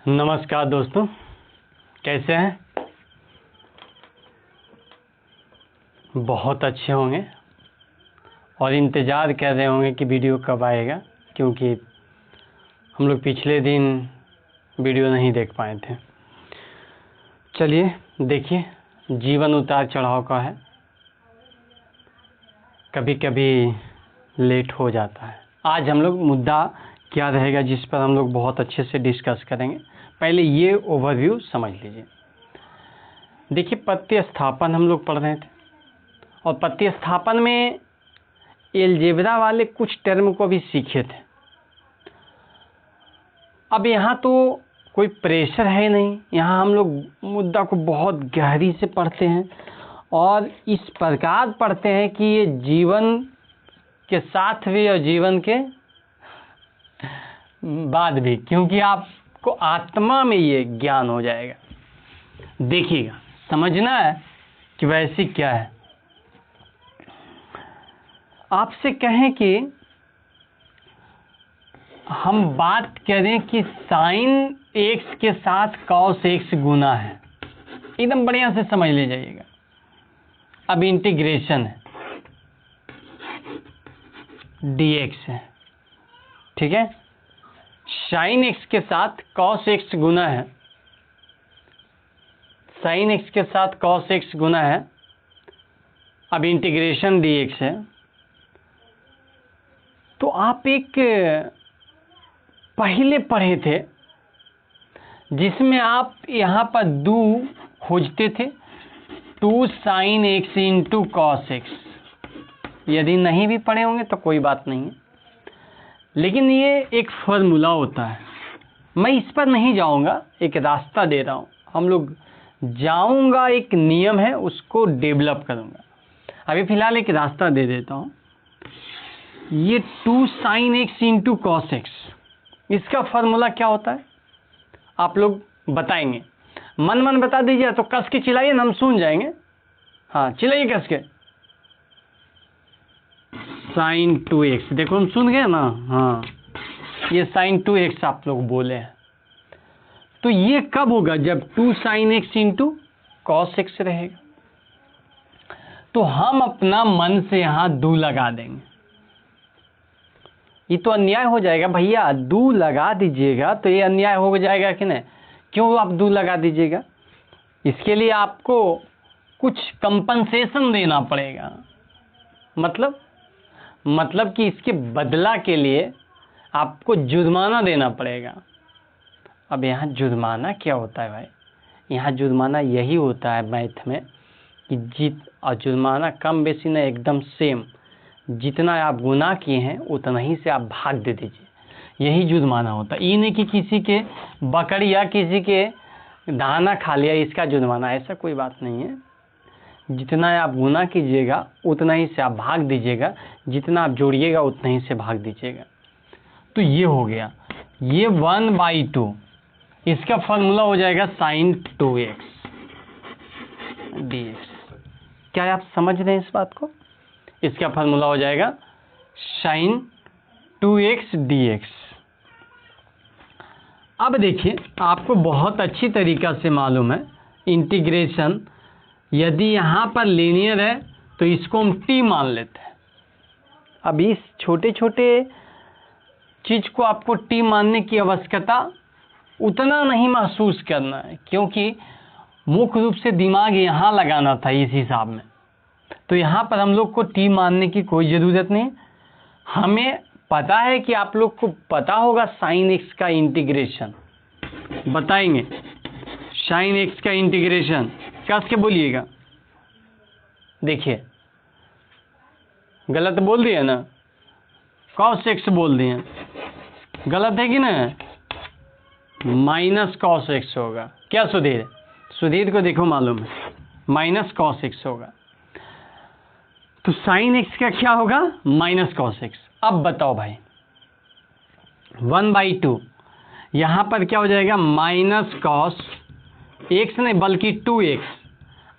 नमस्कार दोस्तों, कैसे हैं? बहुत अच्छे होंगे और इंतज़ार कर रहे होंगे कि वीडियो कब आएगा, क्योंकि हम लोग पिछले दिन वीडियो नहीं देख पाए थे। चलिए देखिए, जीवन उतार चढ़ाव का है, कभी कभी लेट हो जाता है। आज हम लोग मुद्दा क्या रहेगा जिस पर हम लोग बहुत अच्छे से डिस्कस करेंगे। पहले ये ओवरव्यू समझ लीजिए। देखिए, पत्य स्थापन हम लोग पढ़ रहे थे और पत्य स्थापन में एलजेब्रा वाले कुछ टर्म को भी सीखे थे। अब यहाँ तो कोई प्रेशर है नहीं, यहाँ हम लोग मुद्दा को बहुत गहरी से पढ़ते हैं और इस प्रकार पढ़ते हैं कि ये जीवन के साथ भी और जीवन के बाद भी, क्योंकि आपको आत्मा में ये ज्ञान हो जाएगा। देखिएगा, समझना है कि वैसी क्या है। आपसे कहें कि हम बात करें कि साइन एक्स के साथ कॉस एक्स गुना है, एकदम बढ़िया से समझ ले जाइएगा। अब इंटीग्रेशन है, dx है, ठीक है। साइन एक्स के साथ कॉस एक्स गुना है, साइन एक्स के साथ कॉस एक्स गुना है। अब इंटीग्रेशन dx है। तो आप एक पहले पढ़े थे जिसमें आप यहाँ पर दो खोजते थे, 2 sin x into cos x. यदि नहीं भी पढ़े होंगे तो कोई बात नहीं है, लेकिन ये एक फॉर्मूला होता है। मैं इस पर नहीं जाऊंगा, एक रास्ता दे रहा हूँ। हम लोग जाऊंगा, एक नियम है उसको डेवलप करूंगा। अभी फिलहाल एक रास्ता दे देता हूँ। ये 2 sin x into cos x, इसका फॉर्मूला क्या होता है आप लोग बताएंगे। मन बता दीजिए, तो कस के चिल्लाइए ना, हम सुन जाएंगे। हाँ, चिल्लाइए कस के। sin 2x, देखो हम सुन गए ना। हाँ, ये sin 2x आप लोग बोले हैं। तो ये कब होगा? जब 2 sin x into cos x रहेगा। तो हम अपना मन से यहाँ 2 लगा देंगे। ये तो अन्याय हो जाएगा भैया, 2 लगा दीजिएगा तो ये अन्याय हो जाएगा कि नहीं? क्यों आप 2 लगा दीजिएगा? इसके लिए आपको कुछ कंपनसेशन देना पड़ेगा। मतलब कि इसके बदला के लिए आपको जुर्माना देना पड़ेगा। अब यहाँ जुर्माना क्या होता है भाई? यहाँ जुर्माना यही होता है मैथ में कि और जुर्माना कम बेसी ना, एकदम सेम। जितना आप गुना किए हैं उतना ही से आप भाग दे दीजिए, यही जुर्माना होता है। ये नहीं कि किसी के बकरी या किसी के दाना खा लिया इसका जुर्माना, ऐसा कोई बात नहीं है। जितना आप गुना कीजिएगा उतना ही से आप भाग दीजिएगा, जितना आप जोड़िएगा उतना ही से भाग दीजिएगा। तो ये हो गया, ये 1/2, इसका फॉर्मूला हो जाएगा sin 2x dx। क्या आप समझ रहे हैं इस बात को? इसका फॉर्मूला हो जाएगा sin 2x dx। अब देखिए, आपको बहुत अच्छी तरीका से मालूम है इंटीग्रेशन यदि यहाँ पर लीनियर है तो इसको हम t मान लेते हैं। अब इस छोटे छोटे चीज को आपको t मानने की आवश्यकता उतना नहीं महसूस करना है, क्योंकि मुख्य रूप से दिमाग यहाँ लगाना था इस हिसाब में। तो यहाँ पर हम लोग को t मानने की कोई ज़रूरत नहीं। हमें पता है कि आप लोग को पता होगा sin x का इंटीग्रेशन। बताएंगे sin x का इंटीग्रेशन, कस के बोलिएगा। देखिए, गलत बोल दिया ना, cos x बोल दिए, गलत है कि ना? माइनस cos x होगा। क्या सुधीर? सुधीर को देखो मालूम है, माइनस cos x होगा। तो sin x का क्या होगा? Minus cos x। अब बताओ भाई, 1/2 यहाँ पर क्या हो जाएगा? माइनस cos x नहीं बल्कि 2x।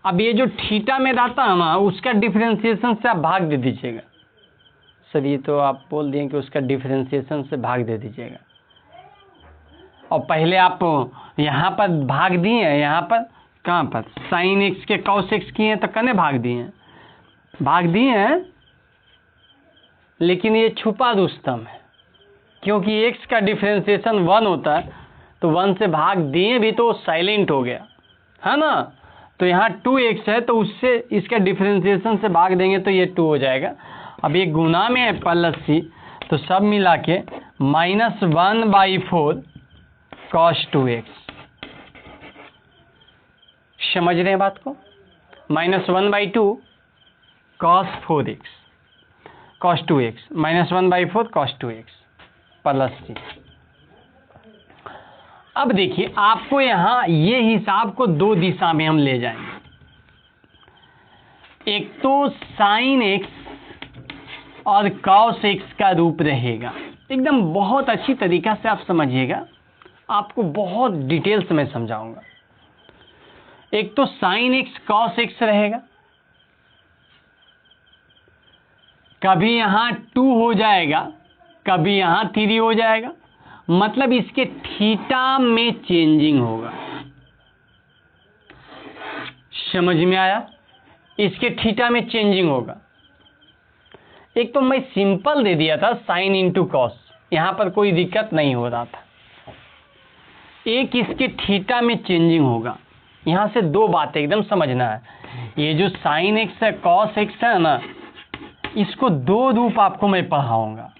अब ये जो थीटा में रहता है ना, उसका डिफरेंशिएशन से आप भाग दे दीजिएगा। सर ये तो आप बोल दिए कि उसका डिफरेंशिएशन से भाग दे दीजिएगा। और पहले आप यहाँ पर भाग दिए हैं, यहाँ पर कहाँ पर साइन एक्स के कॉस एक्स किए हैं तो कने भाग दिए हैं, लेकिन ये छुपा रुस्तम है, क्योंकि एक्स का डिफरेंशिएशन 1 होता है, तो 1 से भाग दिए भी तो साइलेंट हो गया है ना। तो यहाँ 2x है, तो उससे इसका डिफरेंशिएशन से भाग देंगे तो ये 2 हो जाएगा। अब ये गुना में है प्लस सी, तो सब मिला के -1/4 cos 2x। समझ रहे हैं बात को? -1/2 cos 4x cos 2x -1/4 cos 2x plus सी। अब देखिए, आपको यहाँ ये हिसाब को 2 दिशा में हम ले जाएंगे। एक तो साइन एक्स और कॉस एक्स का रूप रहेगा, एकदम बहुत अच्छी तरीका से आप समझिएगा, आपको बहुत डिटेल्स में समझाऊंगा। एक तो साइन एक्स कॉस एक्स रहेगा, कभी यहाँ 2 हो जाएगा, कभी यहाँ 3 हो जाएगा, मतलब इसके थीटा में चेंजिंग होगा। समझ में आया? इसके थीटा में चेंजिंग होगा। एक तो मैं सिंपल दे दिया था साइन इंटू कॉस, यहां पर कोई दिक्कत नहीं हो रहा था। एक इसके थीटा में चेंजिंग होगा। यहां से 2 बातें एकदम समझना है। ये जो साइन एक्स है कॉस एक्स है ना, इसको 2 रूप आपको मैं पढ़ाऊंगा।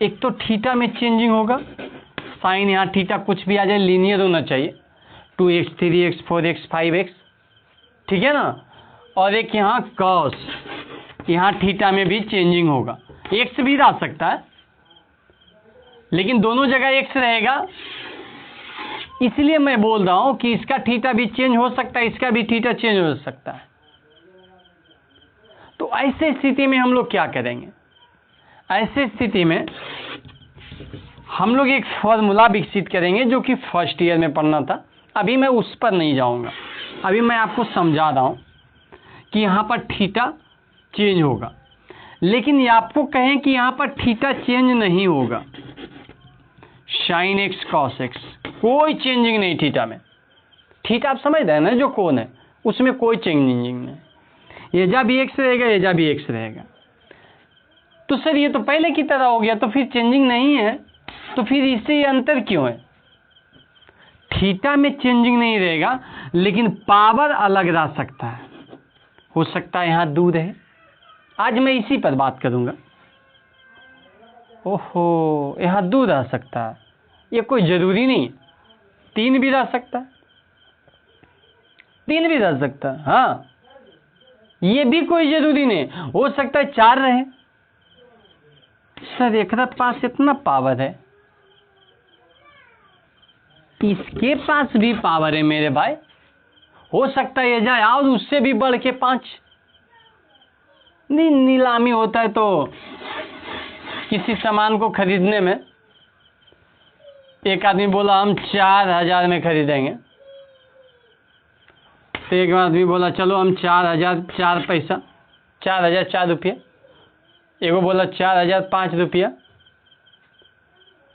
एक तो थीटा में चेंजिंग होगा, साइन यहाँ थीटा कुछ भी आ जाए, लीनियर होना चाहिए, 2x 3x 4x 5x, ठीक है ना। और एक यहाँ कॉस, यहाँ थीटा में भी चेंजिंग होगा, एक्स भी आ सकता है, लेकिन दोनों जगह एक्स रहेगा। इसलिए मैं बोल रहा हूं कि इसका थीटा भी चेंज हो सकता है, इसका भी थीटा चेंज हो सकता है। तो ऐसे स्थिति में हम लोग क्या करेंगे? ऐसे स्थिति में हम लोग एक फॉर्मूला विकसित करेंगे जो कि फर्स्ट ईयर में पढ़ना था। अभी मैं उस पर नहीं जाऊंगा, अभी मैं आपको समझा रहा हूं कि यहाँ पर थीटा चेंज होगा। लेकिन ये आपको कहें कि यहाँ पर थीटा चेंज नहीं होगा, साइन एक्स कॉस एक्स कोई चेंजिंग नहीं थीटा में। थीटा आप समझ रहे हैं ना, जो कोण है उसमें कोई चेंजिंग नहीं, ये जा भी एक्स रहेगा, ये जा भी एक्स रहेगा। तो सर ये तो पहले की तरह हो गया, तो फिर चेंजिंग नहीं है, तो फिर इससे ये अंतर क्यों है? थीटा में चेंजिंग नहीं रहेगा, लेकिन पावर अलग रह सकता है। हो सकता है यहाँ दूर है, आज मैं इसी पर बात करूंगा। ओहो, यहाँ दूर रह सकता है, ये कोई जरूरी नहीं, 3 भी रह सकता है, 3 भी रह सकता है, हाँ, ये भी कोई जरूरी नहीं, हो सकता है 4 रहे। सर एक पास इतना पावर है, इसके पास भी पावर है मेरे भाई, हो सकता है ये जाए और उससे भी बढ़ के 5। नहीं, नीलामी होता है तो किसी सामान को खरीदने में एक आदमी बोला हम 4000 में खरीदेंगे, तो एक आदमी बोला चलो हम 4000 4 पैसा 4000 4 रुपया, एगो बोला 4000 5 रुपया,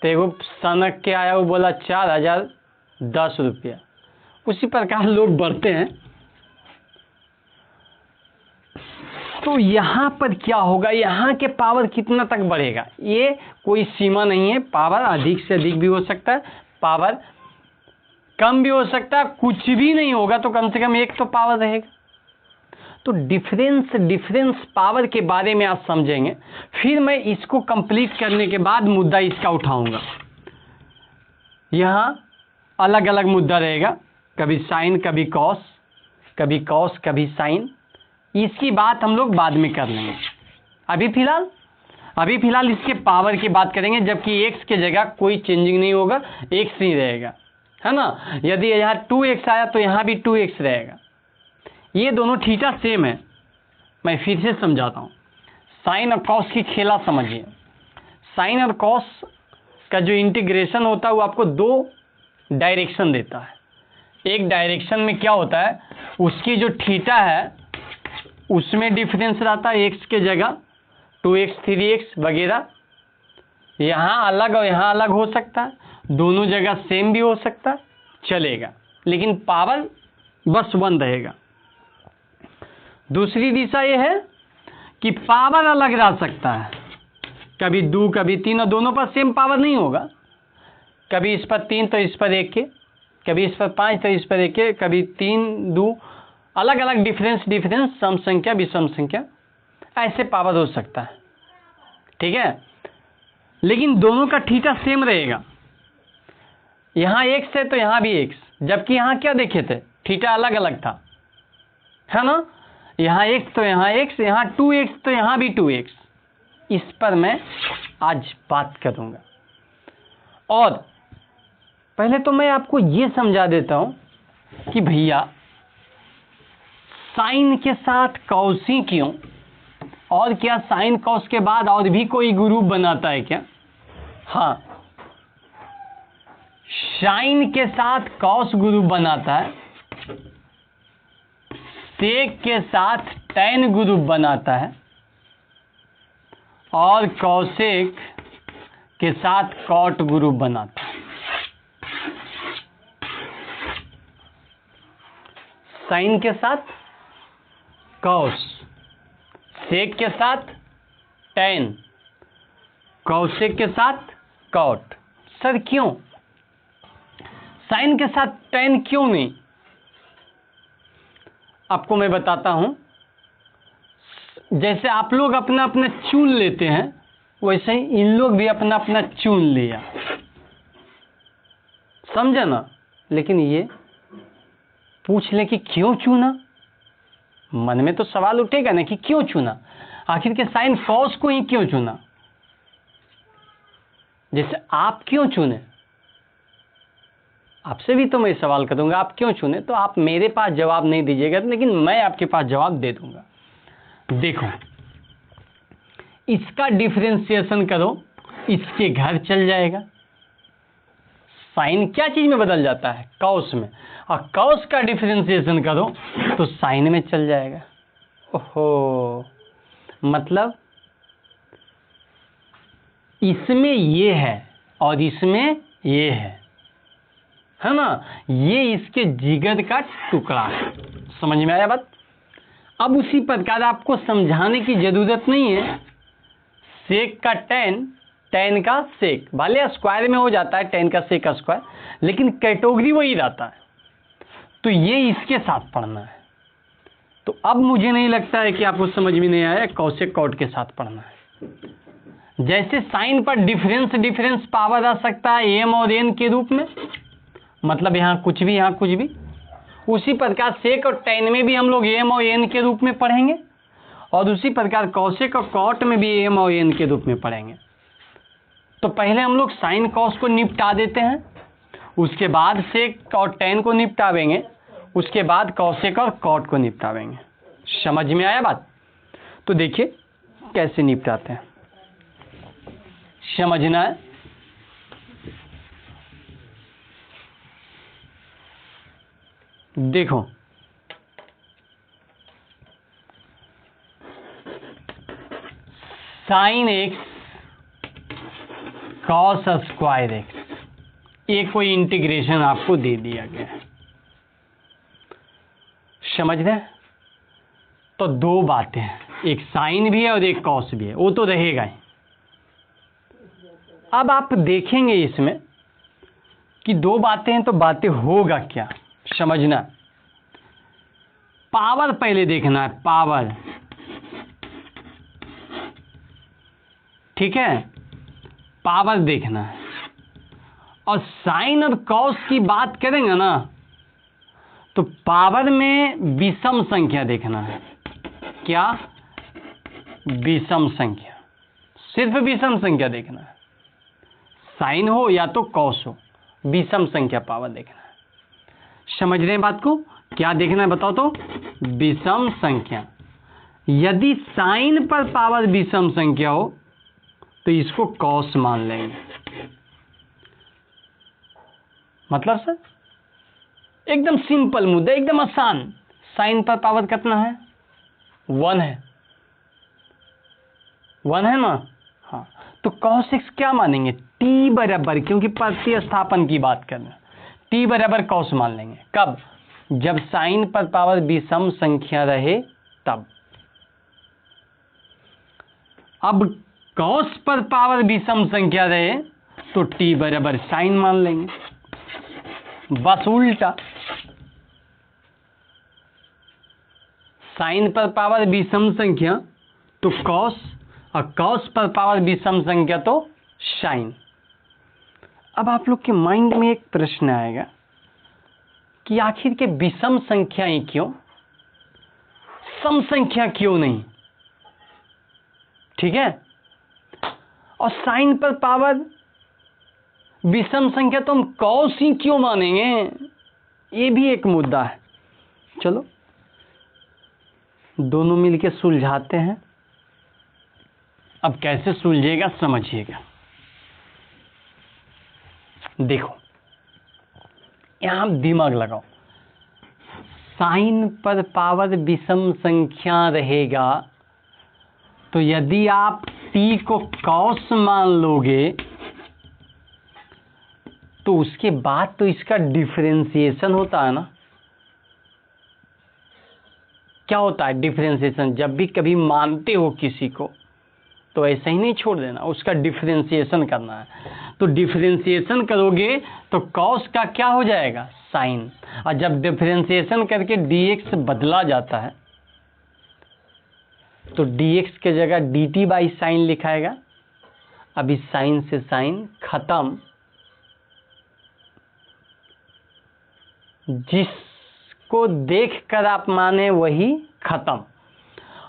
तो एगो सनक के आया वो बोला 4000 10 रुपया। उसी प्रकार लोग बढ़ते हैं। तो यहाँ पर क्या होगा, यहाँ के पावर कितना तक बढ़ेगा, ये कोई सीमा नहीं है। पावर अधिक से अधिक भी हो सकता है, पावर कम भी हो सकता है, कुछ भी नहीं होगा तो कम से कम एक तो पावर रहेगा। तो डिफरेंस पावर के बारे में आप समझेंगे, फिर मैं इसको कंप्लीट करने के बाद मुद्दा इसका उठाऊंगा। यहाँ अलग अलग मुद्दा रहेगा, कभी साइन कभी कॉस, कभी कॉस कभी साइन, इसकी बात हम लोग बाद में कर लेंगे। अभी फिलहाल इसके पावर की बात करेंगे, जबकि एक्स के जगह कोई चेंजिंग नहीं होगा, एक्स ही रहेगा, है ना। यदि यहाँ 2x आया तो यहाँ भी 2x रहेगा। ये दोनों थीटा सेम है। मैं फिर से समझाता हूँ, साइन और कॉस की खेला समझिए। साइन और कॉस का जो इंटीग्रेशन होता है वो आपको 2 डायरेक्शन देता है। एक डायरेक्शन में क्या होता है, उसकी जो थीटा है उसमें डिफरेंस रहता है, एक्स के जगह 2x 3x वगैरह, यहाँ अलग और यहाँ अलग हो सकता है। दोनों जगह सेम भी हो सकता है, चलेगा, लेकिन पावर बस 1 रहेगा। दूसरी दिशा ये है कि पावर अलग रह सकता है, कभी 2 कभी 3, और दोनों पर सेम पावर नहीं होगा। कभी इस पर 3 तो इस पर 1 के, कभी इस पर 5 तो इस पर 1 के, कभी 3 2 अलग अलग डिफरेंस सम संख्या विषम संख्या ऐसे पावर हो सकता है, ठीक है। लेकिन दोनों का थीटा सेम रहेगा, यहाँ x है तो यहाँ भी x, जबकि यहाँ क्या देखे थे, थीटा अलग अलग था, है ना। यहाँ x तो यहाँ x, यहाँ 2x तो यहाँ भी 2x। इस पर मैं आज बात करूँगा। और पहले तो मैं आपको ये समझा देता हूँ कि भैया साइन के साथ कॉस ही क्यों, और क्या साइन कॉस के बाद और भी कोई ग्रुप बनाता है क्या? हाँ, साइन के साथ कॉस ग्रुप बनाता है, सेक के साथ टैन ग्रुप बनाता है, और कॉसेक के साथ कॉट ग्रुप बनाता है। साइन के साथ कॉस, सेक के साथ टैन, कॉसेक के साथ कॉट। सर क्यों साइन के साथ टैन क्यों नहीं? आपको मैं बताता हूं। जैसे आप लोग अपना अपना चुन लेते हैं, वैसे ही इन लोग भी अपना अपना चुन लिया, समझा ना। लेकिन ये पूछ ले कि क्यों चुना, मन में तो सवाल उठेगा ना कि क्यों चुना, आखिर के साइन कॉस को ही क्यों चुना। जैसे आप क्यों चुने, आपसे भी तो मैं सवाल करूंगा आप क्यों चुने, तो आप मेरे पास जवाब नहीं दीजिएगा, लेकिन मैं आपके पास जवाब दे दूंगा। देखो, इसका डिफरेंशिएशन करो, इसके घर चल जाएगा। साइन क्या चीज में बदल जाता है? कॉस में। और कॉस का डिफरेंशिएशन करो तो साइन में चल जाएगा। ओहो, मतलब इसमें ये है और इसमें ये है ना। ये इसके जिगर का टुकड़ा है। समझ में आया बात? अब उसी प्रकार आपको समझाने की जरूरत नहीं है। सेक का टैन, टैन का सेक, भले स्क्वायर में हो जाता है, टैन का सेक का स्क्वायर, लेकिन कैटेगरी वही रहता है। तो ये इसके साथ पढ़ना है। तो अब मुझे नहीं लगता है कि आपको समझ में नहीं आया, कॉसेक कॉट के साथ पढ़ना है। जैसे साइन पर डिफरेंस पावर आ सकता है एम और एन के रूप में, मतलब यहाँ कुछ भी यहाँ कुछ भी, उसी प्रकार सेक और टैन में भी हम लोग एम और एन के रूप में पढ़ेंगे, और उसी प्रकार कॉसेक और कॉट में भी एम और एन के रूप में पढ़ेंगे। तो पहले हम लोग साइन कॉस को निपटा देते हैं, उसके बाद सेक और टैन को निपटावेंगे, उसके बाद कॉसेक और कॉट को निपटावेंगे। समझ में आया बात? तो देखिए कैसे निपटाते हैं, समझना है। देखो, sine x cos square x, एक कोई इंटीग्रेशन आपको दे दिया गया है, समझ रहे हैं? तो दो बातें हैं, एक साइन भी है और एक कॉस भी है, वो तो रहेगा ही। अब आप देखेंगे इसमें कि दो बातें हैं, तो बातें होगा क्या, समझना। पावर पहले देखना है, पावर, ठीक है, पावर देखना है। और साइन और कॉस की बात करेंगे ना, तो पावर में विषम संख्या देखना है। क्या? विषम संख्या, सिर्फ विषम संख्या देखना है। साइन हो या तो कॉस हो, विषम संख्या पावर देखना है। समझ रहे हैं बात को? क्या देखना है बताओ तो? विषम संख्या। यदि साइन पर पावर विषम संख्या हो तो इसको कॉस मान लेंगे। मतलब सर एकदम सिंपल मुद्दा, एकदम आसान। साइन पर पावर कितना है? 1 है, 1 है ना। हाँ, तो कॉस एक्स क्या मानेंगे? टी बराबर, क्योंकि प्रतिस्थापन की बात कर रहे हैं, टी बराबर कॉस मान लेंगे। कब? जब साइन पर पावर विषम संख्या रहे तब। अब कॉस पर पावर विषम संख्या रहे तो टी बराबर साइन मान लेंगे। बस उल्टा, साइन पर पावर विषम संख्या तो कॉस, और कॉस पर पावर विषम संख्या तो साइन। अब आप लोग के माइंड में एक प्रश्न आएगा कि आखिर के विषम संख्याएं क्यों, सम संख्या क्यों नहीं? ठीक है, और साइन पर पावर विषम संख्या तो हम कॉस ही क्यों मानेंगे? ये भी एक मुद्दा है। चलो दोनों मिलके सुलझाते हैं। अब कैसे सुलझेगा समझिएगा। देखो यहां दिमाग लगाओ, साइन पर पावर विषम संख्या रहेगा तो यदि आप टी को कॉस मान लोगे तो उसके बाद तो इसका डिफरेंशिएशन होता है ना। क्या होता है डिफरेंशिएशन? जब भी कभी मानते हो किसी को तो ऐसा ही नहीं छोड़ देना, उसका डिफरेंशिएशन करना है। तो डिफरेंशिएशन करोगे तो कॉस का क्या हो जाएगा? साइन। और जब डिफरेंशिएशन करके dx बदला जाता है तो dx के जगह dt बाई साइन लिखाएगा। अब इस साइन से साइन खत्म, जिसको देखकर आप माने वही खत्म।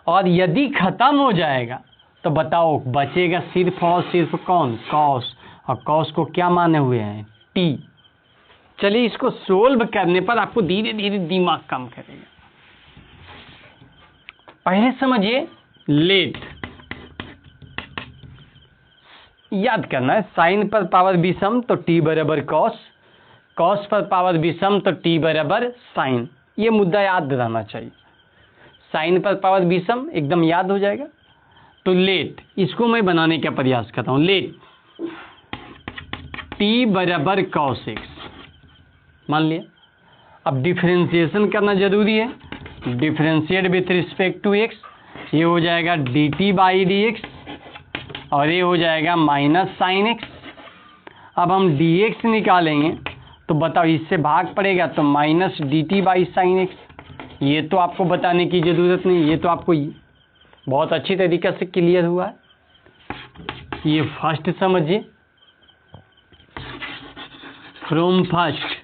और यदि खत्म हो जाएगा तो बताओ बचेगा सिर्फ और सिर्फ कौन? कॉस। और कॉस को क्या माने हुए हैं? टी। चलिए इसको सोल्व करने पर आपको धीरे धीरे दिमाग काम करेगा। पहले समझिए, लेट याद करना है, साइन पर पावर विषम तो टी बराबर कॉस, कॉस पर पावर विषम तो टी बराबर साइन। ये मुद्दा याद रहना चाहिए। साइन पर पावर विषम एकदम याद हो जाएगा। तो लेट, इसको मैं बनाने का प्रयास करता हूं। लेट टी बराबर कॉस एक्स मान लिया। अब डिफरेंशिएशन करना जरूरी है। Differentiate with respect to x, ये हो जाएगा d t by d x और ये हो जाएगा माइनस साइन एक्स। अब हम डी एक्स निकालेंगे तो बताओ इससे भाग पड़ेगा तो minus D t by sine x. ये तो आपको बताने की ज़रूरत नहीं, ये तो आपको बहुत अच्छी तरीके से क्लियर हुआ है। ये फर्स्ट समझिए, फ्रॉम फर्स्ट।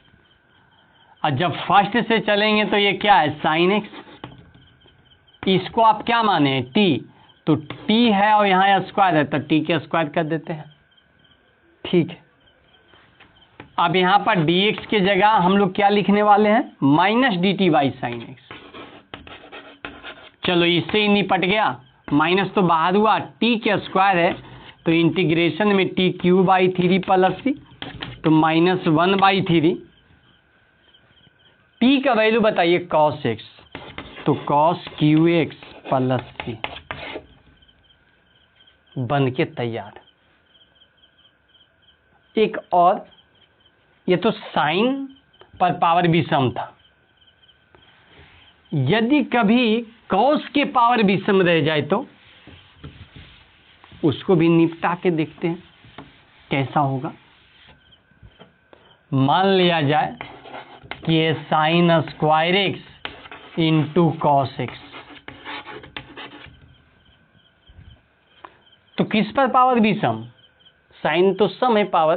और जब फर्स्ट से चलेंगे तो ये क्या है? Sine x. इसको आप क्या माने हैं? टी। तो टी है और यहाँ स्क्वायर है तो टी के स्क्वायर कर देते हैं। ठीक है, अब यहाँ पर dx के जगह हम लोग क्या लिखने वाले हैं? Minus D t by sine x. चलो इससे ही निपट गया, माइनस तो बाहर हुआ, टी के स्क्वायर है तो इंटीग्रेशन में t cube by three plus C तो minus one by three. T का वैल्यू बताइए कॉस एक्स, तो cos cube x plus C बन के तैयार। एक और, ये तो साइन पर पावर विषम था। यदि कभी कॉस के पावर विषम रह जाए तो उसको भी निपटा के देखते हैं कैसा होगा। मान लिया जाए कि ये sine square x into cos x, तो किस पर पावर विषम? साइन तो सम है पावर,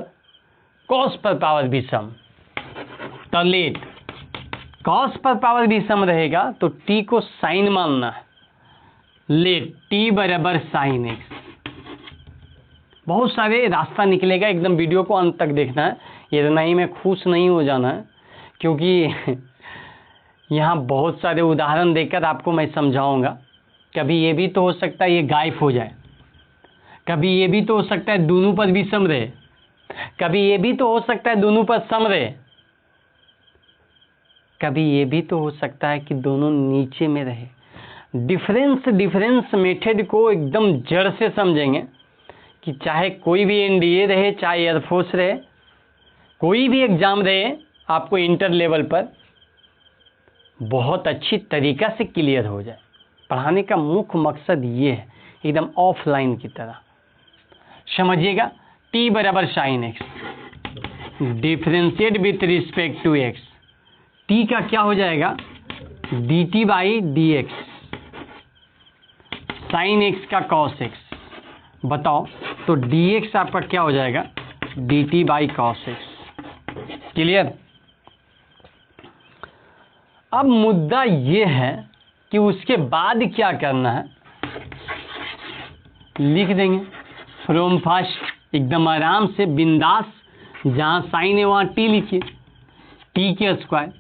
कॉस पर पावर विषम। तो लेट कॉस पर पावर विषम रहेगा तो टी को साइन मानना है। लेट टी बराबर साइन एक्स। बहुत सारे रास्ता निकलेगा, एकदम वीडियो को अंत तक देखना है। ये नहीं में खुश नहीं हो जाना है, क्योंकि यहाँ बहुत सारे उदाहरण देकर आपको मैं समझाऊंगा। कभी ये भी तो हो सकता है ये गायब हो जाए, कभी ये भी तो हो सकता है दोनों पर विषम रहे, कभी ये भी तो हो सकता है दोनों पर सम रहे, कभी ये भी तो हो सकता है कि दोनों नीचे में रहे। डिफरेंस मेथड को एकदम जड़ से समझेंगे कि चाहे कोई भी एनडीए रहे, चाहे एयरफोर्स रहे, कोई भी एग्ज़ाम रहे, आपको इंटर लेवल पर बहुत अच्छी तरीक़ा से क्लियर हो जाए। पढ़ाने का मुख्य मकसद ये है, एकदम ऑफलाइन की तरह। समझिएगा, t बराबर sine x, differentiate with respect to x, t का क्या हो जाएगा dt by d x, sine x का कॉस एक्स। बताओ तो dx आपका क्या हो जाएगा dt by cos x. Clear. अब मुद्दा ये है कि उसके बाद क्या करना है, लिख देंगे फ्रॉम फर्स्ट, एकदम आराम से बिंदास। जहाँ साइन है वहाँ t लिखिए, t के स्क्वायर।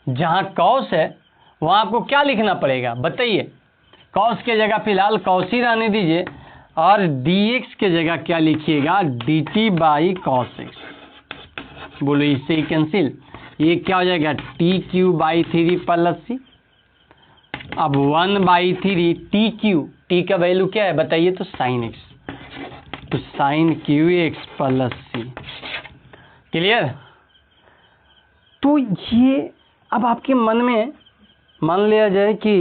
जहाँ कॉस है वहाँ आपको क्या लिखना पड़ेगा बताइए। कॉस के जगह फिलहाल कॉस ही रहने दीजिए, और dx के जगह क्या लिखिएगा dt बाई कॉस एक्स। बोलो इससे ही कैंसिल, ये क्या हो जाएगा टी क्यू बाई 3 प्लस सी। अब 1/3 टी क्यू, टी का वैल्यू क्या है बताइए तो साइन एक्स, तो साइन क्यू एक्स प्लस सी। क्लियर। तो ये अब आपके मन में मान लिया जाए कि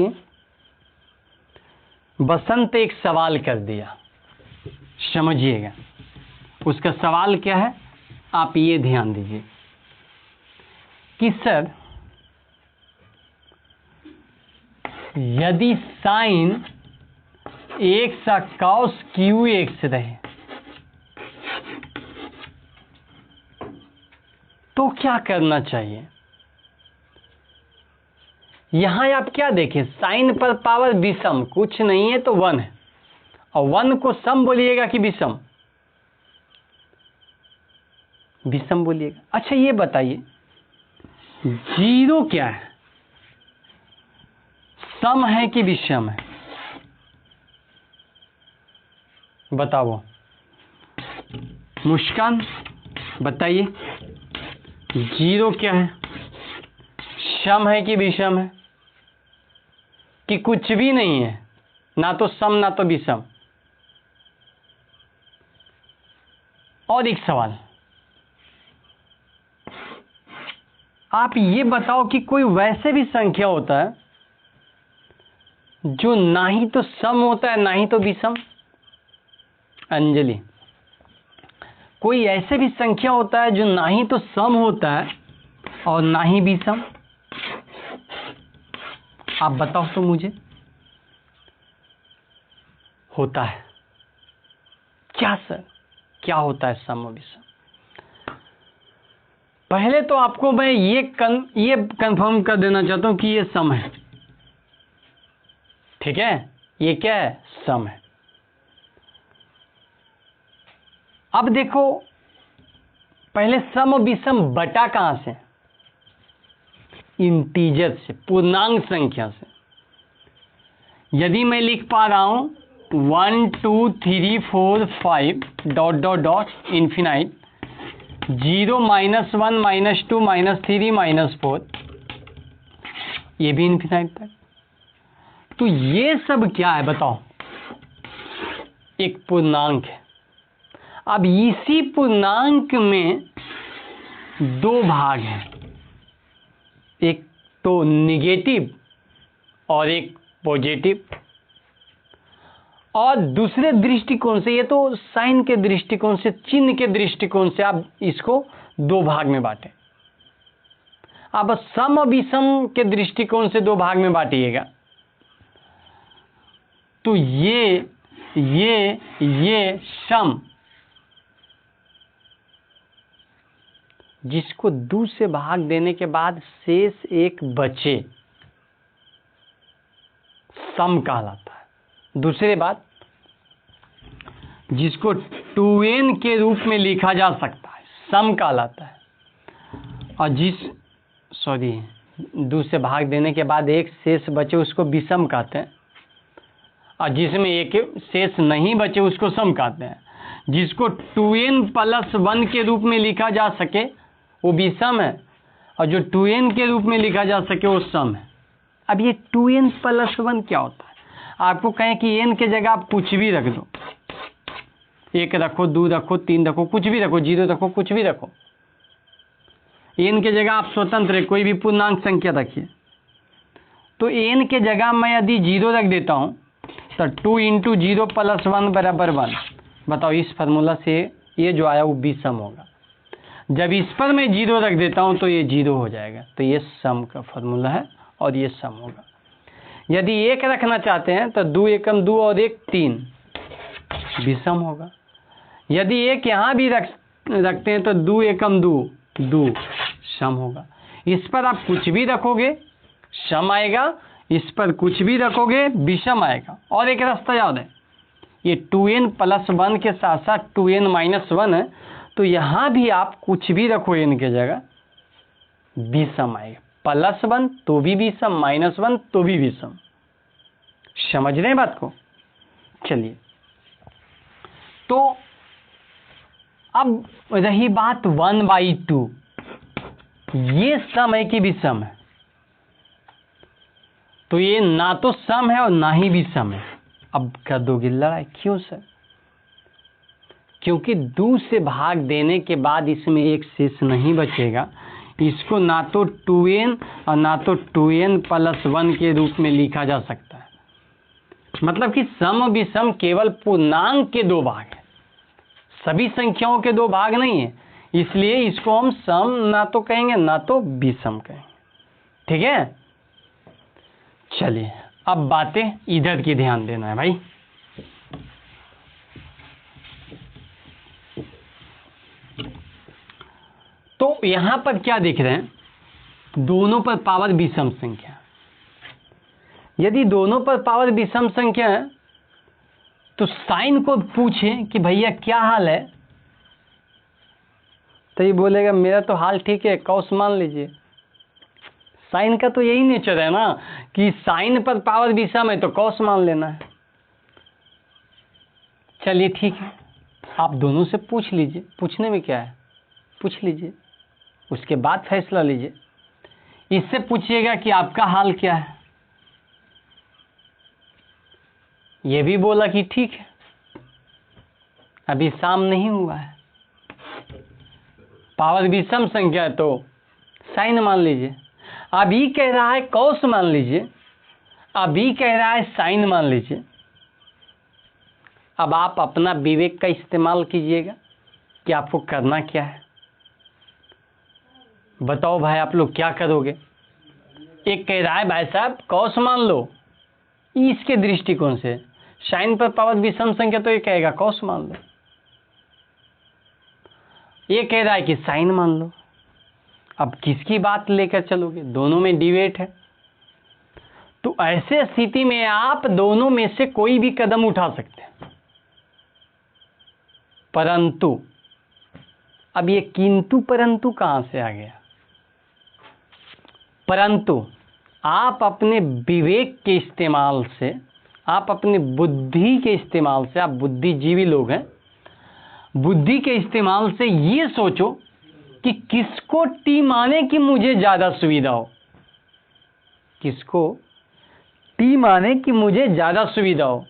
बसंत एक सवाल कर दिया, समझिएगा उसका सवाल क्या है, आप ये ध्यान दीजिए कि सर यदि sine x cos cube x रहे तो क्या करना चाहिए। यहां आप क्या देखें, साइन पर पावर विषम कुछ नहीं है तो 1 है, और 1 को सम बोलिएगा कि विषम, विषम बोलिएगा। अच्छा ये बताइए 0 क्या है, सम है कि विषम है बताओ। मुस्कान बताइए 0 क्या है, सम है कि विषम है, कि कुछ भी नहीं है, ना तो सम ना तो विषम। और एक सवाल, आप ये बताओ कि कोई वैसे भी संख्या होता है जो ना ही तो सम होता है ना ही तो विषम। अंजलि, कोई ऐसे भी संख्या होता है जो ना ही तो सम होता है और ना ही विषम। आप बताओ तो मुझे। होता है क्या सर, क्या होता है सम और विषम। पहले तो आपको मैं ये कंफर्म कर देना चाहता हूं कि ये सम है, ठीक है, ये क्या है सम है। अब देखो पहले सम और विषम बटा कहां से, इंटीजर से, पूर्णांक संख्या से। यदि मैं लिख पा रहा हूं 1 2 3 4 5 डॉट डॉट डॉट इन्फिनाइट, 0 -1 -2 -3 -4, ये भी इन्फिनाइट तक। तो ये सब क्या है बताओ, एक पूर्णांक है। अब इसी पूर्णांक में 2 भाग हैं, एक तो निगेटिव और एक पॉजिटिव। और दूसरे दृष्टिकोण से, ये तो साइन के दृष्टिकोण से, चिन्ह के दृष्टिकोण से आप इसको 2 भाग में बांटें। अब सम विषम के दृष्टिकोण से 2 भाग में बांटिएगा तो ये सम, जिसको 2 से भाग देने के बाद शेष एक बचे, सम कहलाता है। दूसरी बात, जिसको 2n के रूप में लिखा जा सकता है, सम कहलाता है। और 2 से भाग देने के बाद एक शेष बचे उसको विषम कहते हैं, और जिसमें एक शेष नहीं बचे उसको सम कहते हैं। जिसको 2n + 1 के रूप में लिखा जा सके वो विषम है, और जो 2n के रूप में लिखा जा सके वो सम है। अब ये 2n + 1 क्या होता है, आपको कहें कि n के जगह आप कुछ भी रख दो, 1 रखो, 2 रखो, 3 रखो, कुछ भी रखो, 0 रखो, कुछ भी रखो। n के जगह आप स्वतंत्र कोई भी पूर्णांक संख्या रखिए। तो n के जगह मैं यदि 0 रख देता हूं तो 2 × 0 + 1 = 1। बताओ इस फार्मूला से ये जो आया वो विषम होगा। जब इस पर मैं 0 रख देता हूं तो ये 0 हो जाएगा। तो ये सम का फार्मूला है और ये सम होगा। यदि 1 रखना चाहते हैं तो 2 एकम 2 और 1 3 विषम होगा। यदि 1 यहाँ भी रखते हैं तो 2 एकम 2 2 सम होगा। इस पर आप कुछ भी रखोगे सम आएगा, इस पर कुछ भी रखोगे विषम आएगा। और एक रास्ता याद है, ये 2n + 1 के साथ साथ 2n - 1 है, तो यहाँ भी आप कुछ भी रखो n के जगह विषम आएगा। +1 तो भी विषम, -1 तो भी विषम। समझ रहे हैं बात को? चलिए, तो अब रही बात 1/2, ये सम है कि विषम है? तो ये ना तो सम है और ना ही विषम है। अब कर दोगे लड़ाई, क्यों सर? क्योंकि 2 से भाग देने के बाद इसमें एक शेष नहीं बचेगा। इसको ना तो 2n और ना तो 2n + 1 के रूप में लिखा जा सकता है। मतलब कि सम विषम केवल पूर्णांक के 2 भाग हैं, सभी संख्याओं के 2 भाग नहीं है। इसलिए इसको हम सम ना तो कहेंगे ना तो विषम कहेंगे। ठीक है, चलिए अब बातें इधर की ध्यान देना है भाई। तो यहां पर क्या देख रहे हैं, दोनों पर पावर विषम संख्या। यदि दोनों पर पावर विषम संख्या है तो साइन को पूछें कि भैया क्या हाल है, तो ये बोलेगा मेरा तो हाल ठीक है, कॉस मान लीजिए। साइन का तो यही नेचर है ना कि साइन पर पावर विषम है तो कॉस मान लेना है। चलिए ठीक है, आप दोनों से पूछ लीजिए, पूछने में क्या है, पूछ लीजिए, उसके बाद फैसला लीजिए। इससे पूछिएगा कि आपका हाल क्या है, ये भी बोला कि ठीक है, अभी शाम नहीं हुआ है, पावर विषम संख्या है तो साइन मान लीजिए। अभी कह रहा है कॉस मान लीजिए, अभी कह रहा है साइन मान लीजिए। अब आप अपना विवेक का इस्तेमाल कीजिएगा कि आपको करना क्या है। बताओ भाई, आप लोग क्या करोगे? एक कह रहा है भाई साहब कॉस मान लो, इसके दृष्टिकोण से साइन पर पावर विषम संख्या, तो ये कहेगा कॉस मान लो। ये कह रहा है कि साइन मान लो। अब किसकी बात लेकर चलोगे? दोनों में डिबेट है। तो ऐसे स्थिति में आप दोनों में से कोई भी कदम उठा सकते हैं, परंतु अब ये किंतु परंतु कहां से आ गया? परंतु आप अपने विवेक के इस्तेमाल से, आप अपनी बुद्धि के इस्तेमाल से, आप बुद्धिजीवी लोग हैं, बुद्धि के इस्तेमाल से ये सोचो कि किसको टी माने कि मुझे ज्यादा सुविधा हो, किसको टी माने कि मुझे ज्यादा सुविधा हो।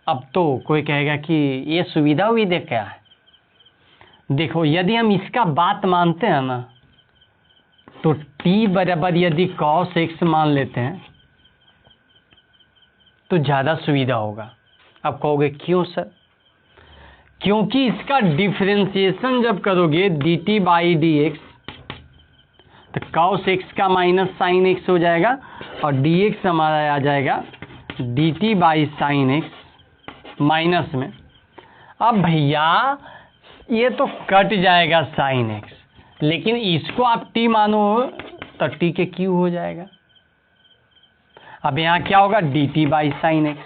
अब तो कोई कहेगा कि ये सुविधा हुई देख क्या है। देखो, यदि हम इसका बात मानते हैं ना, तो t बराबर यदि cos x मान लेते हैं तो ज्यादा सुविधा होगा। अब कहोगे क्यों सर? क्योंकि इसका डिफरेंशिएशन जब करोगे dt/dx तो cos x का माइनस sin x हो जाएगा और dx हमारा आ जाएगा dt/sin x माइनस में। अब भैया ये तो कट जाएगा sin x, लेकिन इसको आप t मानो तो t के q हो जाएगा। अब यहाँ क्या होगा? dt/sin x,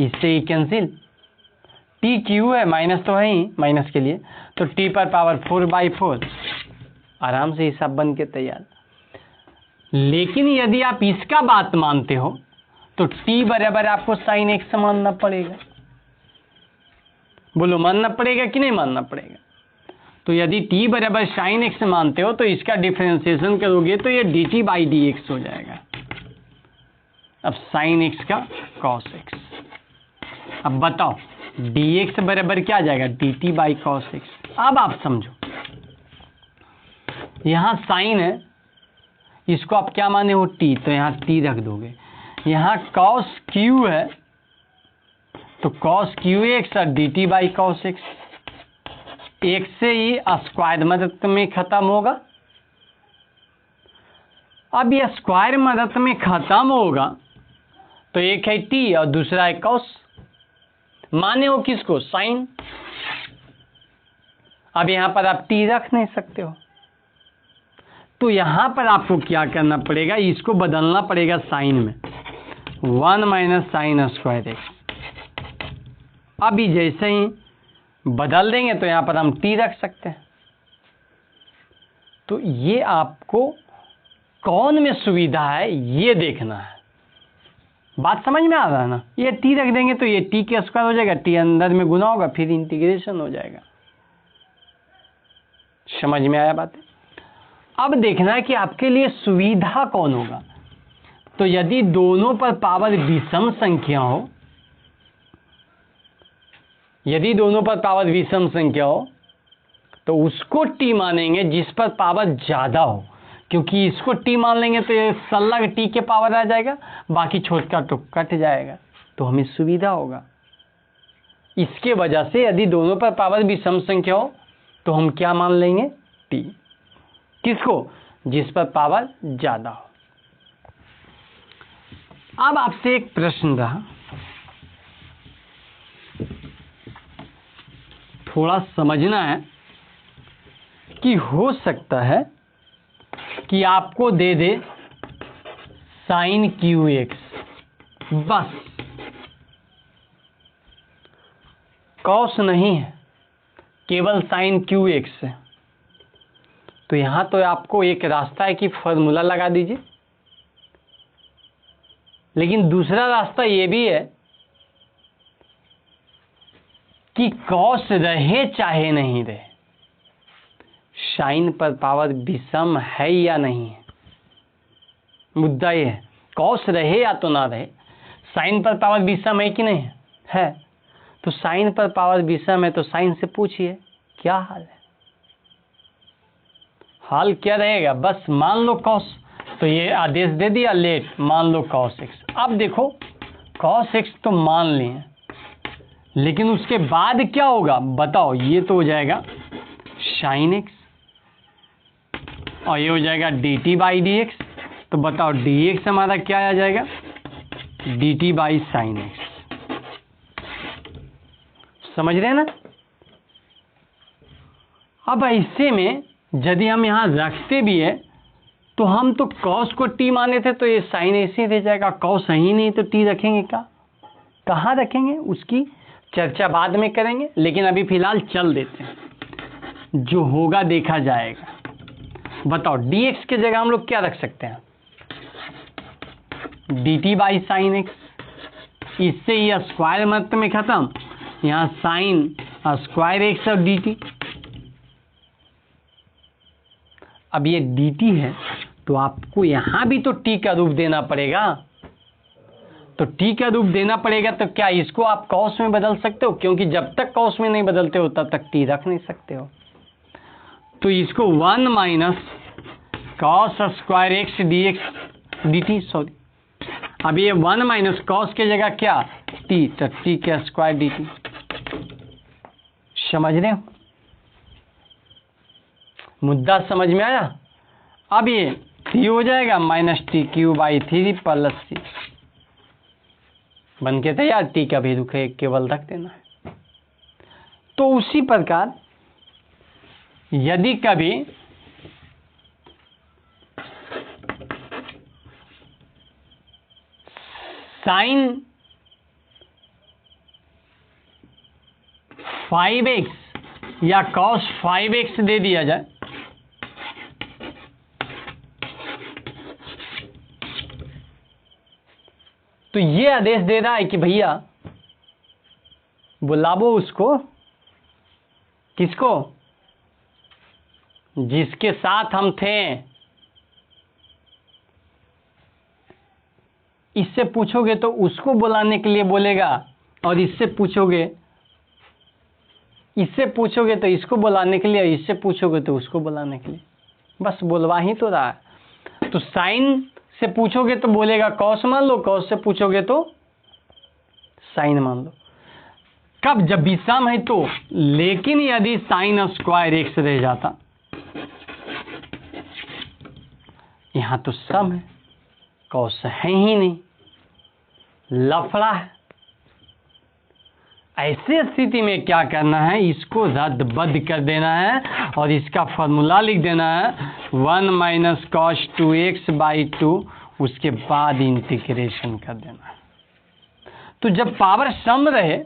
इससे ही कैंसिल, t q है, माइनस तो है ही माइनस के लिए, तो t पर पावर 4/4, आराम से हिसाब बन के तैयार। लेकिन यदि आप इसका बात मानते हो तो t बराबर आपको sin x मानना पड़ेगा। बोलो मानना पड़ेगा कि नहीं मानना पड़ेगा? तो यदि t बराबर sin x मानते हो तो इसका डिफरेंशिएशन करोगे तो ये dt/dx हो जाएगा। अब साइन एक्स का कॉस एक्स। अब बताओ dx बराबर क्या आ जाएगा, dt बाई कॉस एक्स। अब आप समझो, यहाँ साइन है, इसको आप क्या माने हो, t, तो यहाँ t रख दोगे। यहाँ कॉस q है तो कॉस क्यू एक्स और dt बाई कॉस एक्स। एक से ही स्क्वायर मदद में खत्म होगा। अब ये स्क्वायर मदद में खत्म होगा तो एक है t और दूसरा है कॉस। माने हो किसको, साइन। अब यहां पर आप t रख नहीं सकते हो, तो यहां पर आपको क्या करना पड़ेगा, इसको बदलना पड़ेगा साइन में, 1 माइनस साइन स्क्वायर एक्स। अभी जैसे ही बदल देंगे तो यहां पर हम t रख सकते हैं। तो ये आपको कौन में सुविधा है ये देखना है। बात समझ में आ रहा है ना। ये t रख देंगे तो ये t के स्क्वायर हो जाएगा, t अंदर में गुना होगा, फिर इंटीग्रेशन हो जाएगा। समझ में आया बात। अब देखना है कि आपके लिए सुविधा कौन होगा। तो यदि दोनों पर पावर विषम संख्या हो, यदि दोनों पर पावर विषम संख्या हो तो उसको t मानेंगे जिस पर पावर ज्यादा हो, क्योंकि इसको t मान लेंगे तो ये सल्लग t के पावर आ जाएगा, बाकी छोटा तो कट जाएगा, तो हमें सुविधा होगा। इसके वजह से यदि दोनों पर पावर विषम संख्या हो तो हम क्या मान लेंगे, t। किसको, जिस पर पावर ज्यादा हो। अब आपसे एक प्रश्न रहा, थोड़ा समझना है कि हो सकता है कि आपको दे दे साइन क्यू एक्स, बस कॉस नहीं है, केवल साइन क्यू एक्स है। तो यहां तो आपको एक रास्ता है कि फॉर्मूला लगा दीजिए, लेकिन दूसरा रास्ता ये भी है कि कॉस रहे चाहे नहीं रहे, साइन पर पावर विषम है या नहीं है। मुद्दा ये है, कॉस रहे या तो ना रहे, साइन पर पावर विषम है कि नहीं है। तो साइन पर पावर विषम है तो साइन से पूछिए क्या हाल है। हाल क्या रहेगा, बस मान लो कॉस, तो ये आदेश दे दिया लेट, मान लो कॉस एक्स। अब देखो कॉस एक्स तो मान लिए, लेकिन उसके बाद क्या होगा बताओ। ये तो हो जाएगा साइन एक्स और ये हो जाएगा dt बाई डी एक्स। तो बताओ dx हमारा क्या आ जाएगा, dt बाई साइन एक्स। समझ रहे हैं ना। अब ऐसे में यदि हम यहां रखते भी है तो हम तो कॉस को t माने थे, तो ये साइन ऐसे रह जाएगा। कॉस ही नहीं तो t रखेंगे क्या, कहाँ रखेंगे, उसकी चर्चा बाद में करेंगे, लेकिन अभी फिलहाल चल देते हैं, जो होगा देखा जाएगा। बताओ dx के जगह हम लोग क्या रख सकते हैं, dt बाई साइन एक्स। इससे ये स्क्वायर मत में खत्म, यहाँ साइन स्क्वायर एक्स और dt। अब ये dt है तो आपको यहाँ भी तो t का रूप देना पड़ेगा। तो t का रूप देना पड़ेगा, तो क्या इसको आप कॉस में बदल सकते हो, क्योंकि जब तक कॉस में नहीं बदलते हो तब तक t रख नहीं सकते हो। तो इसको 1 minus cos square x D x D T, sorry. अब ये 1 माइनस कॉस के जगह क्या, t, तो t का स्क्वायर डी टी। समझ रहे हो, मुद्दा समझ में आया। अब ये t हो जाएगा minus t cube by 3 plus C, बन के तैयार। t का भी रुखे केवल रख देना है। तो उसी प्रकार यदि कभी साइन 5x या कॉस 5x दे दिया जाए, तो ये आदेश दे रहा है कि भैया बुलावो उसको, किसको, जिसके साथ हम थे इससे पूछोगे तो उसको बुलाने के लिए बोलेगा, और इससे पूछोगे तो इसको बुलाने के लिए, इससे पूछोगे तो उसको बुलाने के लिए, बस बुलवा ही तो रहा है। तो साइन से पूछोगे तो बोलेगा कॉस मान लो, कॉस से पूछोगे तो साइन मान लो। कब? जब विषम है तो। लेकिन यदि साइन स्क्वायर एक्स रह जाता, यहां तो सम है, कॉस है ही नहीं, लफड़ा है। ऐसे स्थिति में क्या करना है, इसको रद्द कर देना है और इसका फॉर्मूला लिख देना है 1 माइनस कॉस 2x/2, उसके बाद इंटीग्रेशन कर देना है। तो जब पावर सम रहे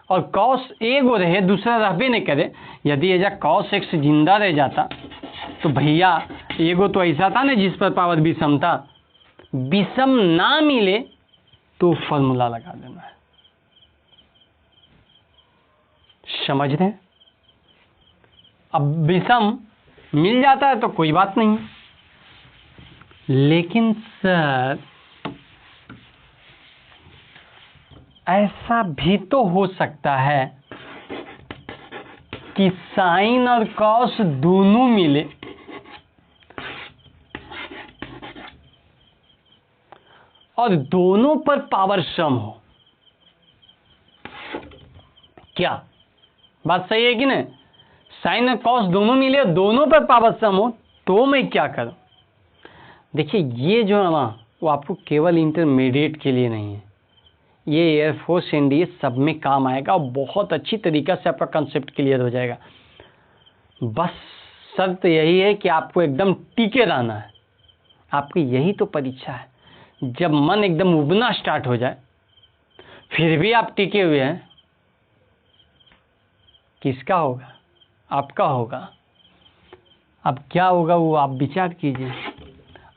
और कॉस एगो रहे, दूसरा रहबे नहीं करे, यदि एजा कॉस एक्स जिंदा रह जाता तो भैया एगो तो ऐसा था ना जिस पर पावर विषम था, विषम ना मिले तो फॉर्मूला लगा देना है। समझ रहे हैं? अब विषम मिल जाता है तो कोई बात नहीं, लेकिन सर ऐसा भी तो हो सकता है कि साइन और कॉस दोनों मिले और दोनों पर पावर सम हो। क्या बात सही है कि नहीं? साइन और कॉस दोनों मिले और दोनों पर पावर सम हो, तो मैं क्या करूं? देखिए ये जो है ना, वो आपको केवल इंटरमीडिएट के लिए नहीं है, ये एयरफोर्स एनडीए सब में काम आएगा और बहुत अच्छी तरीक़ा से आपका कंसेप्ट क्लियर हो जाएगा। बस शर्त यही है कि आपको एकदम टिके रहना है। आपकी यही तो परीक्षा है। जब मन एकदम उबना स्टार्ट हो जाए फिर भी आप टिके हुए हैं, किसका होगा? आपका होगा। अब क्या होगा वो आप विचार कीजिए।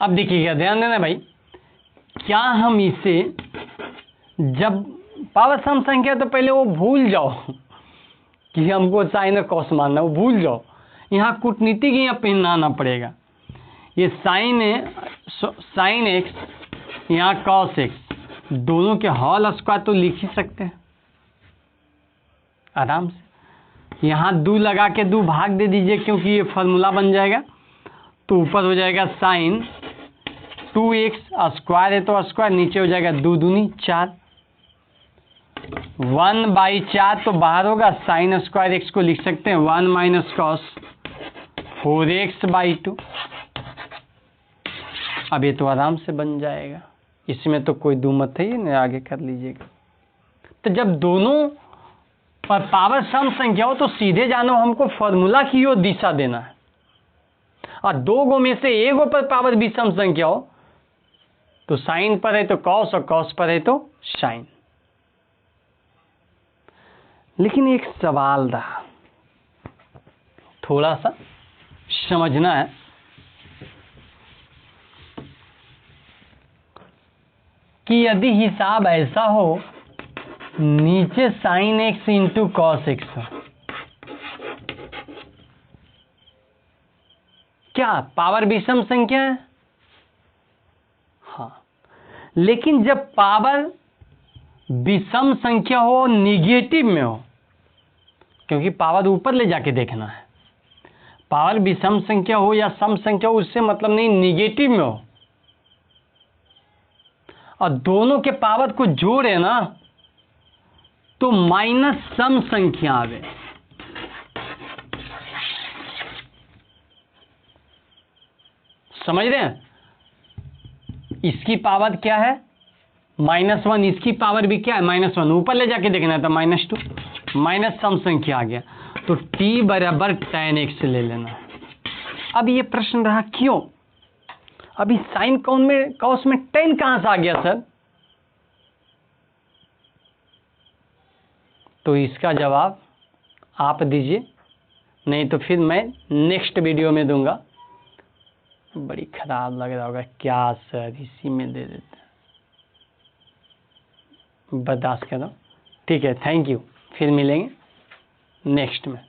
अब देखिएगा, ध्यान देना भाई, क्या हम इसे जब पावर सम संख्या, तो पहले वो भूल जाओ कि हमको साइन और कॉस मानना, वो भूल जाओ। यहाँ कूटनीतिक यहाँ पहनाना पड़ेगा। ये साइन एक्स, यहाँ कॉस एक्स, दोनों के होल स्क्वायर तो लिख ही सकते हैं आराम से। यहाँ 2 लगा के 2 भाग दे दीजिए, क्योंकि ये फॉर्मूला बन जाएगा। तो ऊपर हो जाएगा साइन 2x, स्क्वायर है तो स्क्वायर, नीचे हो जाएगा 2 दूनी 4, 1/4 तो बाहर होगा। साइन स्क्वायर एक्स को लिख सकते हैं 1 माइनस कॉस 4x/2। अब ये तो आराम से बन जाएगा, इसमें तो कोई दुमत है ही नहीं, आगे कर लीजिएगा। तो जब दोनों पर पावर सम संख्या हो तो सीधे जानो हमको फॉर्मूला की ओर दिशा देना है, और 2 गो में से एगो पर पावर विषम संख्या हो तो साइन पर है तो कॉस और कॉस पर है तो साइन। लेकिन एक सवाल रहा, थोड़ा सा समझना है। कि यदि हिसाब ऐसा हो, नीचे sine x into cos x, क्या पावर विषम संख्या है? हाँ, लेकिन जब पावर विषम संख्या हो, निगेटिव में हो, क्योंकि पावर ऊपर ले जाके देखना है। पावर विषम संख्या हो या सम संख्या हो, उससे मतलब नहीं, निगेटिव में हो और दोनों के पावर को जोड़े ना, तो माइनस सम संख्या आवे। समझ रहे हैं? इसकी पावर क्या है? -1, इसकी पावर भी क्या है? -1। ऊपर ले जाके देखना था, -2, माइनस सम संख्या आ गया, तो t बराबर tan x ले लेना। अब ये प्रश्न रहा क्यों? अभी साइन कॉस में tan कहां से आ गया सर? तो इसका जवाब आप दीजिए, नहीं तो फिर मैं नेक्स्ट वीडियो में दूंगा। बड़ी खराब लग रहा होगा, क्या सर इसी में दे देते, बर्दाश्त करो। ठीक है, थैंक यू, फिर मिलेंगे नेक्स्ट में।